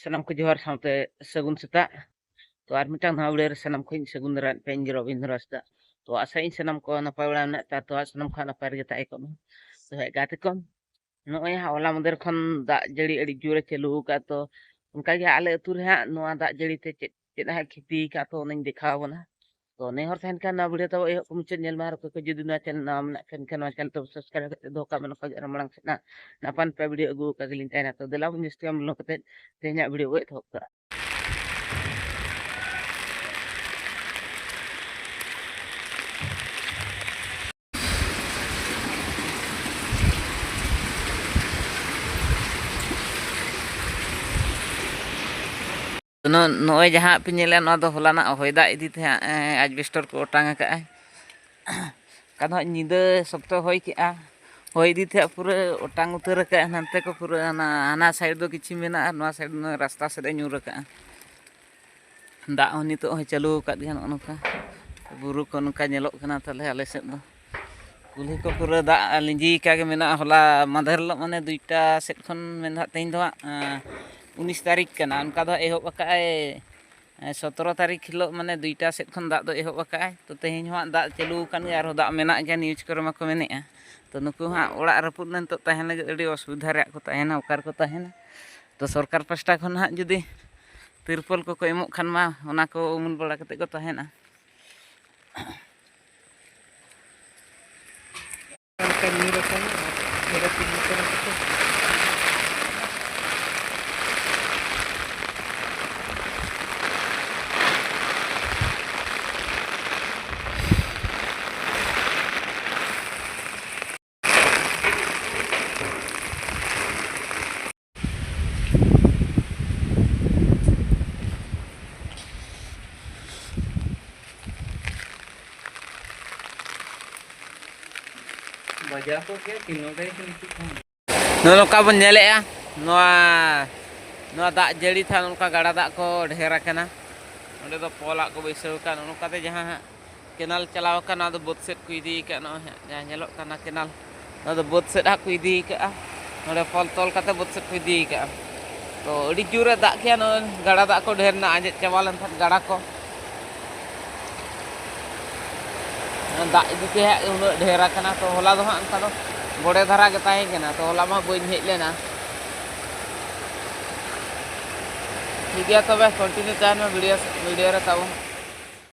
Sanam ko johar saute sagun seta to ar mitang na uler sanam ko sagun ran penjro binrasta to asain sanam ko na pawla na ta to sanam ko na par gata ikon to he gate kon no ya ola moder kon da jari adi jure chelu ka to unka ge ale atur ha no da jari te chet ha khiti ka to nañ dikhaw na to ne hor than kan na bude to e ko muchen nyel mar ko judi na chen nam na kan na chen to subscribe kate do ka men ko ramlang na na pan pa video agu ka gilin na to dela bun stiam lo kate te nya video we to ka ᱱᱚᱜᱼᱚᱭ ᱡᱟᱦᱟᱸ ᱯᱮ ᱧᱮᱞᱟ ᱱᱚᱣᱟ ᱫᱚ ᱦᱚᱞᱟᱱᱟᱜ ᱦᱚᱭ ᱫᱟᱜ ᱤᱫᱤ ᱛᱮ ᱦᱟᱸᱜ ᱟᱡᱵᱮᱥᱴᱚᱨ ᱠᱚ ᱚᱴᱟᱝ ᱟᱠᱟᱜᱼᱟᱭ ᱠᱟᱫᱚ ᱦᱟᱸᱜ ᱧᱤᱫᱟᱹ ᱥᱚᱠᱛᱚ ᱦᱚᱭ ᱠᱮᱜᱼᱟ ᱦᱚᱭ ᱤᱫᱤ ᱛᱮ ᱯᱩᱨᱟᱹ ᱚᱴᱟᱝ ᱩᱛᱟᱹᱨ ᱟᱠᱟᱜᱼᱟ ᱱᱟᱱᱛᱮ ᱠᱚ ᱯᱩᱨᱟᱹ ᱦᱟᱱᱟ ᱥᱟᱭᱤᱰ ᱫᱚ ᱠᱤᱪᱷᱤ ᱢᱮᱱᱟᱜᱼᱟ ᱱᱚᱣᱟ ᱥᱟᱭᱤᱰ ᱨᱟᱥᱛᱟ ᱥᱮᱫ ᱮ ᱧᱩᱨ ᱟᱠᱟᱜᱼᱟ ᱫᱟᱜ ᱦᱚᱸ ᱱᱤᱛᱚᱜ ᱦᱚᱸ ᱪᱟᱹᱞᱩ ᱟᱠᱟᱫ ᱜᱮᱭᱟ ᱱᱚᱜᱼᱚ ᱱᱚᱝᱠᱟ ᱵᱩᱨᱩ ᱠᱚ ᱱᱚᱝᱠᱟ ᱧᱮᱞᱚᱜ ᱠᱟᱱᱟ ᱛᱟᱦᱞᱮ ᱟᱞᱮ ᱥᱮᱫ ᱫᱚ ᱠᱩᱞᱦᱤ ᱠᱚ ᱯᱩᱨᱟᱹ ᱫᱟᱜ ᱞᱤᱸᱡᱤ ᱟᱠᱟ ᱜᱮ ᱢᱮᱱᱟᱜᱼᱟ ᱦᱚᱞᱟ ᱢᱟᱫᱷᱮᱨ ᱦᱤᱞᱳᱜ ᱢᱟᱱᱮ 2ᱴᱟ ᱥᱮᱫ ᱠᱷᱚᱱ ᱢᱮᱱ ᱫᱚ ᱛᱮᱦᱮᱧ ᱫᱚ ᱦᱟᱸᱜ 19 ᱛᱟᱹᱨᱤᱠᱷ ᱠᱟᱱᱟ ᱚᱱᱠᱟ ᱫᱚ ᱮᱦᱚᱵ ᱟᱠᱟᱜᱼᱟᱭ 17 ᱛᱟᱹᱨᱤᱠᱷ ᱦᱤᱞᱳᱜ ᱢᱟᱱᱮ 2ᱴᱟ ᱥᱮᱫ ᱠᱷᱚᱱ ᱫᱟᱜ ᱫᱚ ᱮᱦᱚᱵ ᱟᱠᱟᱜᱼᱟᱭ ᱛᱚ ᱛᱮᱦᱮᱧ ᱦᱚᱸ ᱫᱟᱜ ᱪᱟᱹᱞᱩ ᱟᱠᱟᱱ ᱜᱮᱭᱟ ᱟᱨᱦᱚᱸ ᱫᱟᱜ ᱢᱮᱱᱟᱜ ᱜᱮᱭᱟ ᱱᱤᱭᱩᱡᱽ ᱠᱚᱨᱮ ᱢᱟᱠᱚ ᱢᱮᱱᱮᱜᱼᱟ ᱛᱚ ᱱᱩᱠᱩ ᱦᱟᱸᱜ ᱚᱲᱟᱜ ᱨᱟᱹᱯᱩᱫ ᱞᱮᱱ ᱱᱤᱛᱚᱜ ᱛᱟᱦᱮᱱ ᱞᱟᱹᱜᱤᱫ ᱟᱹᱰᱤ ᱚᱥᱩᱵᱤᱫᱷᱟ ᱨᱮᱭᱟᱜ ᱠᱚ ᱛᱟᱦᱮᱱᱟ ᱚᱠᱟ ᱨᱮᱠᱚ ᱛᱟᱦᱮᱱᱟ ᱛᱚ ᱥᱚᱨᱠᱟᱨ ᱯᱟᱥᱴᱟ ᱠᱷᱚᱱ ᱦᱟᱸᱜ ᱡᱩᱫᱤ ᱛᱤᱨᱯᱚᱞ ᱠᱚᱠᱚ ᱮᱢᱚᱜ ᱠᱷᱟᱱ ᱢᱟ ᱚᱱᱟ ᱠᱚ ᱩᱢᱩᱞ ᱵᱟᱲᱟ ᱠᱟᱛᱮ ᱠᱚ ᱛᱟᱦᱮᱱᱟ ᱱᱚᱝᱠᱟ ᱵᱚᱱ ᱧᱮᱞᱮᱜᱼᱟ ᱱᱚᱣᱟ ᱫᱟᱜ ᱡᱟᱹᱲᱤ ᱛᱷᱟ ᱱᱚᱝᱠᱟ ᱜᱟᱰᱟ ᱫᱟᱜ ᱠᱚ ᱰᱷᱮᱨ ᱟᱠᱟᱱᱟ ᱚᱸᱰᱮ ᱫᱚ ᱯᱚᱞᱟᱜ ᱠᱚ ᱵᱟᱹᱭᱥᱟᱹᱣ ᱟᱠᱟᱱ ᱱᱚᱝᱠᱟᱛᱮ ᱡᱟᱦᱟᱸ ᱦᱟᱸᱜ ᱠᱮᱱᱟᱞ ᱪᱟᱞᱟᱣ ᱟᱠᱟᱱᱟ ᱚᱱᱟ ᱫᱚ ᱵᱟᱹᱫᱽ ᱥᱮᱫ ᱠᱚ ᱤᱫᱤ ᱟᱠᱟᱫ ᱱᱚᱜᱼᱚᱭ ᱦᱟᱸᱜ ᱡᱟᱦᱟᱸ ᱧᱮᱞᱚᱜ ᱠᱟᱱᱟ ᱠᱮᱱᱟᱞ ᱚᱱᱟ ᱫᱚ ᱵᱟᱹᱫᱽ ᱥᱮᱫ ᱦᱟᱸᱜ ᱠᱚ ᱤᱫᱤ ᱟᱠᱟᱫᱼᱟ ᱱᱚᱰᱮ ᱯᱚᱞ ᱛᱚᱞ ᱠᱟᱛᱮ ᱵᱟᱹᱫᱽ ᱥᱮᱫ ᱠᱚ ᱤᱫᱤ ᱟᱠᱟᱫᱼᱟ ᱛᱚ ᱟᱹᱰᱤ ᱡᱳᱨᱮ ᱫᱟᱜ ᱠᱮᱜᱼᱟ ᱱᱚᱜᱼᱚᱭ ᱜᱟᱰᱟ ᱫᱟᱜ ᱠᱚ ᱰᱷᱮᱨ ᱮᱱᱟ ᱟᱸᱡᱮᱫ ᱪᱟᱵᱟ ᱞᱮᱱᱠᱷᱟᱱ ᱜᱟᱰᱟ ᱠᱚ ᱫᱟᱜ ᱤᱫᱤ ᱛᱮ ᱦᱟᱸᱜ ᱩᱱᱟᱹᱜ ᱰᱷᱮᱨ ᱟᱠᱟᱱᱟ ᱛᱚ ᱦᱚᱞᱟ ᱫᱚ ᱦᱟᱸᱜ ᱚᱱᱠᱟ ᱫᱚ ᱵᱚᱲᱮ ᱫᱷᱟᱨᱟ ᱜᱮ ᱛᱟᱦᱮᱸ ᱠᱟᱱᱟ ᱛᱚ ᱦᱚᱞᱟ ᱢᱟ ᱵᱟᱹᱧ ᱦᱮᱡ ᱞᱮᱱᱟ ᱴᱷᱤक गया तब कंटिन्यू तहन में वीडियो रे तब